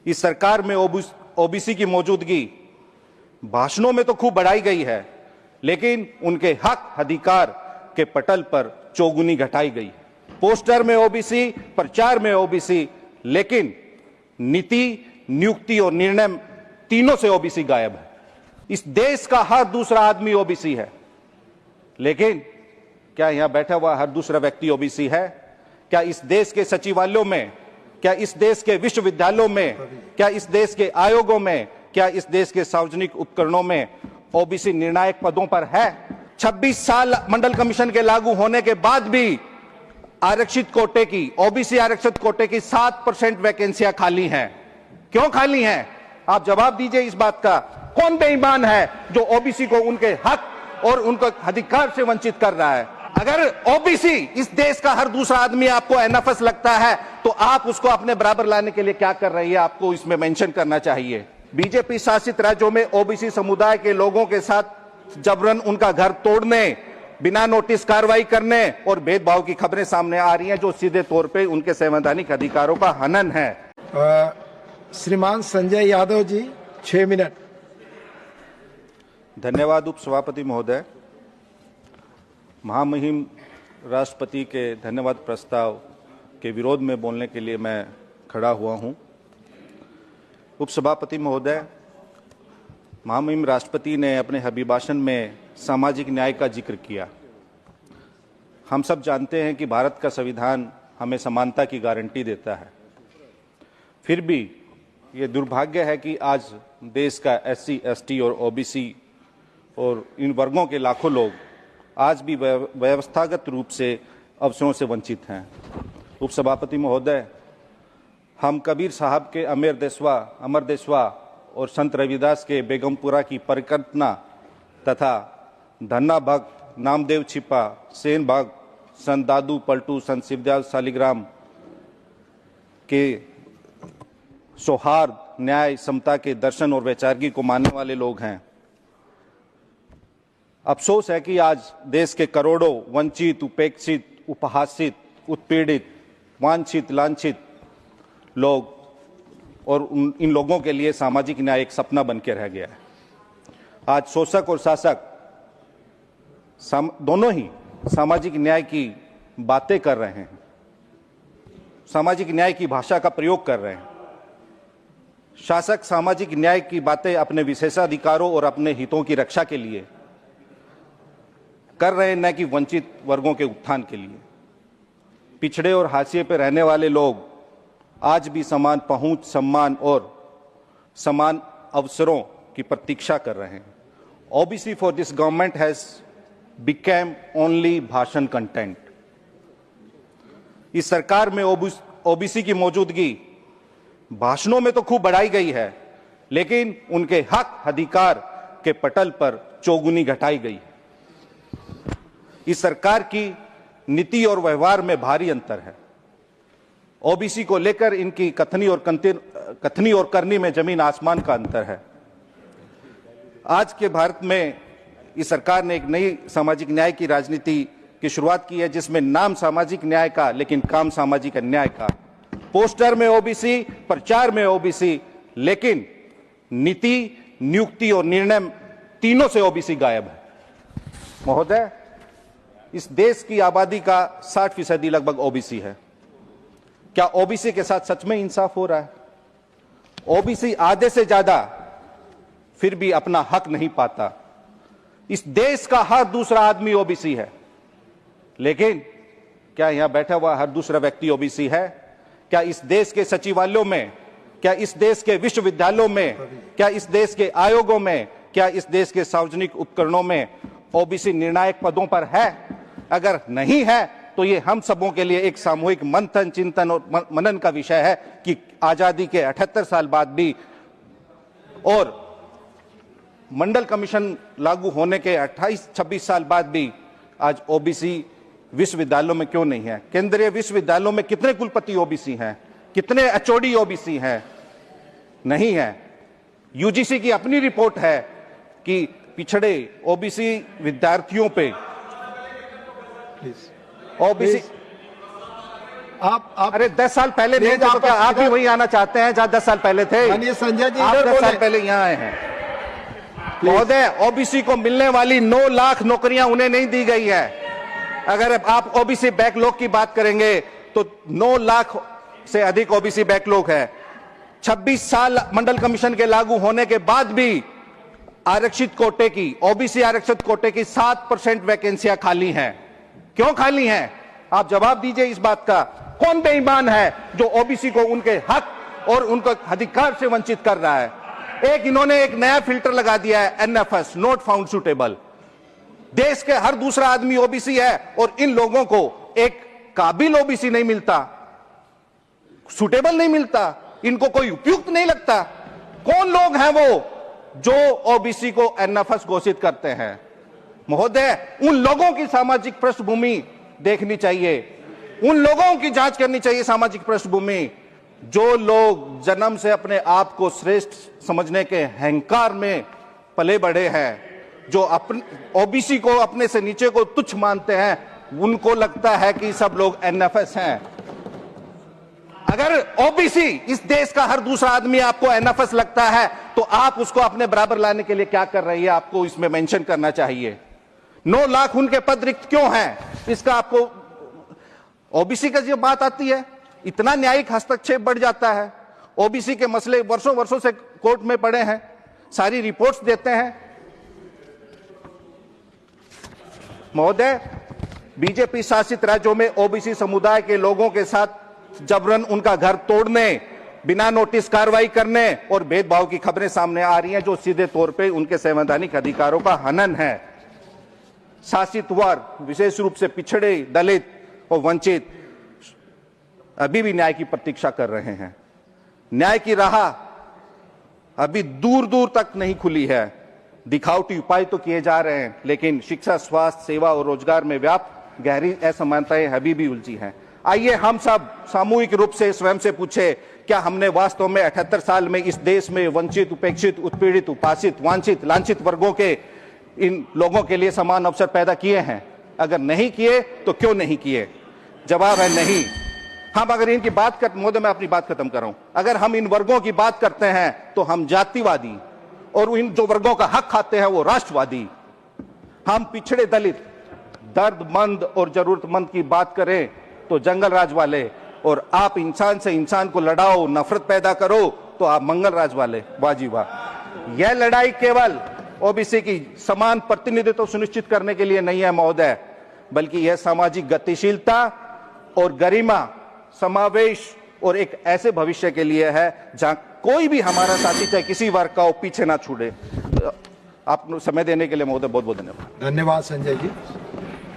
इस सरकार में ओबीसी की मौजूदगी भाषणों में तो खूब बढ़ाई गई है, लेकिन उनके हक अधिकार के पटल पर चौगुनी घटाई गई। पोस्टर में ओबीसी, प्रचार में ओबीसी, लेकिन नीति, नियुक्ति और निर्णय तीनों से ओबीसी गायब है। इस देश का हर दूसरा आदमी ओबीसी है, लेकिन क्या यहां बैठा हुआ हर दूसरा व्यक्ति ओबीसी है? क्या इस देश के सचिवालयों में, क्या इस देश के विश्वविद्यालयों में, क्या इस देश के आयोगों में, क्या इस देश के सार्वजनिक उपकरणों में ओबीसी निर्णायक पदों पर है? 26 साल मंडल कमीशन के लागू होने के बाद भी आरक्षित कोटे की, ओबीसी आरक्षित कोटे की 7% वैकेंसियां खाली हैं। क्यों खाली हैं? आप जवाब दीजिए इस बात का। कौन बेईमान है जो ओबीसी को उनके हक और उनके अधिकार से वंचित कर रहा है? अगर ओबीसी इस देश का हर दूसरा आदमी आपको एनफस लगता है, तो आप उसको अपने बराबर लाने के लिए क्या कर रही है, आपको इसमें मेंशन करना चाहिए। बीजेपी शासित राज्यों में ओबीसी समुदाय के लोगों के साथ जबरन उनका घर तोड़ने, बिना नोटिस कार्रवाई करने और भेदभाव की खबरें सामने आ रही हैं, जो सीधे तौर पे उनके संवैधानिक अधिकारों का हनन है। श्रीमान संजय यादव जी, 6 मिनट। धन्यवाद उपसभापति महोदय। महामहिम राष्ट्रपति के धन्यवाद प्रस्ताव के विरोध में बोलने के लिए मैं खड़ा हुआ हूं। उपसभापति महोदय, महामहिम राष्ट्रपति ने अपने अभिभाषण में सामाजिक न्याय का जिक्र किया। हम सब जानते हैं कि भारत का संविधान हमें समानता की गारंटी देता है। फिर भी ये दुर्भाग्य है कि आज देश का एससी, एसटी और ओबीसी और इन वर्गों के लाखों लोग आज भी व्यवस्थागत रूप से अवसरों से वंचित हैं। उपसभापति महोदय, हम कबीर साहब के अमर देशवा और संत रविदास के बेगमपुरा की परिकल्पना तथा धन्ना भक्त, नामदेव छिपा, सेन भक्त, संत दादू पलटू, संत शिवदयाल शालिग्राम के सौहार्द, न्याय, समता के दर्शन और वैचारिकी को मानने वाले लोग हैं। अफसोस है कि आज देश के करोड़ों वंचित, उपेक्षित, उपहासित, उत्पीड़ित, वांछित, लांछित लोग और इन लोगों के लिए सामाजिक न्याय एक सपना बन के रह गया है। आज शोषक और शासक दोनों ही सामाजिक न्याय की बातें कर रहे हैं, सामाजिक न्याय की भाषा का प्रयोग कर रहे हैं। शासक सामाजिक न्याय की बातें अपने विशेषाधिकारों और अपने हितों की रक्षा के लिए कर रहे हैं, न कि वंचित वर्गों के उत्थान के लिए। पिछड़े और हाशिए पर रहने वाले लोग आज भी समान पहुंच, सम्मान और समान अवसरों की प्रतीक्षा कर रहे हैं। OBC for this government has became only भाषण कंटेंट। इस सरकार में ओबीसी की मौजूदगी भाषणों में तो खूब बढ़ाई गई है, लेकिन उनके हक अधिकार के पटल पर चौगुनी घटाई गई। इस सरकार की नीति और व्यवहार में भारी अंतर है। ओबीसी को लेकर इनकी कथनी और करनी में जमीन आसमान का अंतर है। आज के भारत में इस सरकार ने एक नई सामाजिक न्याय की राजनीति की शुरुआत की है, जिसमें नाम सामाजिक न्याय का, लेकिन काम सामाजिक अन्याय का। पोस्टर में ओबीसी, प्रचार में ओबीसी, लेकिन नीति, नियुक्ति और निर्णय तीनों से ओबीसी गायब है। महोदय, इस देश की आबादी का 60% लगभग ओबीसी है। क्या ओबीसी के साथ सच में इंसाफ हो रहा है? ओबीसी आधे से ज्यादा फिर भी अपना हक नहीं पाता। इस देश का हर दूसरा आदमी ओबीसी है, लेकिन क्या यहां बैठा हुआ हर दूसरा व्यक्ति ओबीसी है? क्या इस देश के सचिवालयों में, क्या इस देश के विश्वविद्यालयों में, क्या इस देश के आयोगों में, क्या इस देश के सार्वजनिक उपकरणों में ओबीसी निर्णायक पदों पर है? अगर नहीं है तो ये हम सबों के लिए एक सामूहिक मंथन, चिंतन और मनन का विषय है कि आजादी के 78 साल बाद भी और मंडल कमीशन लागू होने के 26 साल बाद भी आज ओबीसी विश्वविद्यालयों में क्यों नहीं है? केंद्रीय विश्वविद्यालयों में कितने कुलपति ओबीसी हैं? कितने एचओडी ओबीसी हैं? नहीं है। यूजीसी की अपनी रिपोर्ट है कि पिछड़े ओबीसी विद्यार्थियों पे ओबीसी आप अरे 10 साल पहले नहीं थे तो क्या आप भी वही आना चाहते हैं जहां 10 साल पहले थे? माननीय संजय जी आप इधर 10 साल बोले। पहले यहाँ आए हैं। महोदय, ओबीसी को मिलने वाली 9 लाख नौकरियां उन्हें नहीं दी गई है। अगर आप ओबीसी बैकलॉग की बात करेंगे तो 9 लाख से अधिक ओबीसी बैकलॉग है। 26 साल मंडल कमीशन के लागू होने के बाद भी आरक्षित कोटे की, ओबीसी आरक्षित कोटे की 7% वैकेंसियां खाली हैं। क्यों खाली हैं? आप जवाब दीजिए इस बात का। कौन बेईमान है जो ओबीसी को उनके हक और उनके अधिकार से वंचित कर रहा है? इन्होंने एक नया फिल्टर लगा दिया है, एनएफएस, नॉट फाउंड सुटेबल। देश के हर दूसरा आदमी ओबीसी है और इन लोगों को एक काबिल ओबीसी नहीं मिलता, सुटेबल नहीं मिलता, इनको कोई उपयुक्त नहीं लगता। कौन लोग हैं वो जो ओबीसी को एनएफएस घोषित करते हैं? महोदय, उन लोगों की सामाजिक पृष्ठभूमि देखनी चाहिए, उन लोगों की जांच करनी चाहिए सामाजिक पृष्ठभूमि जो लोग जन्म से अपने आप को श्रेष्ठ समझने के अहंकार में पले बढ़े हैं, जो अपने ओबीसी को अपने से नीचे को तुच्छ मानते हैं, उनको लगता है कि सब लोग एनएफएस हैं। अगर ओबीसी, इस देश का हर दूसरा आदमी आपको एनएफएस लगता है तो आप उसको अपने बराबर लाने के लिए क्या कर रही है, आपको इसमें मेंशन करना चाहिए। 9 लाख उनके पद रिक्त क्यों हैं, इसका आपको, ओबीसी का जब बात आती है इतना न्यायिक हस्तक्षेप बढ़ जाता है। ओबीसी के मसले वर्षों वर्षों से कोर्ट में पड़े हैं, सारी रिपोर्ट्स देते हैं। महोदय, बीजेपी शासित राज्यों में ओबीसी समुदाय के लोगों के साथ जबरन उनका घर तोड़ने, बिना नोटिस कार्रवाई करने और भेदभाव की खबरें सामने आ रही हैं जो सीधे तौर पे उनके संवैधानिक अधिकारों का हनन है। शासित वर्ग, विशेष रूप से पिछड़े, दलित और वंचित अभी भी न्याय की प्रतीक्षा कर रहे हैं। न्याय की राह अभी दूर दूर तक नहीं खुली है। दिखावटी उपाय तो किए जा रहे हैं, लेकिन शिक्षा, स्वास्थ्य, सेवा और रोजगार में व्याप्त गहरी असमानताएं अभी भी उलझी हैं। आइए हम सब सामूहिक रूप से स्वयं से पूछे, क्या हमने वास्तव में 78 साल में इस देश में वंचित, उपेक्षित, उत्पीड़ित, उपासित, वांछित, लांछित वर्गों के इन लोगों के लिए समान अवसर पैदा किए हैं? अगर नहीं किए तो क्यों नहीं किए? जवाब है नहीं। हम अगर इनकी बात कर, महोदय मैं अपनी बात खत्म कर रहा हूं, अगर हम इन वर्गों की बात करते हैं तो हम जातिवादी, और इन जो वर्गों का हक खाते हैं वो राष्ट्रवादी। हम पिछड़े, दलित, दर्दमंद और जरूरतमंद की बात करें तो जंगल राज वाले, और आप इंसान से इंसान को लड़ाओ, नफरत पैदा करो तो आप मंगल राज वाले। वाह जी वाह। यह लड़ाई केवल ओबीसी की समान प्रतिनिधित्व सुनिश्चित करने के लिए नहीं है महोदय, बल्कि यह सामाजिक गतिशीलता और गरिमा, समावेश और एक ऐसे भविष्य के लिए है जहां कोई भी हमारा साथी चाहे किसी वर्ग का हो पीछे ना छूटे। आप समय देने के लिए महोदय बहुत बहुत धन्यवाद। धन्यवाद संजय जी।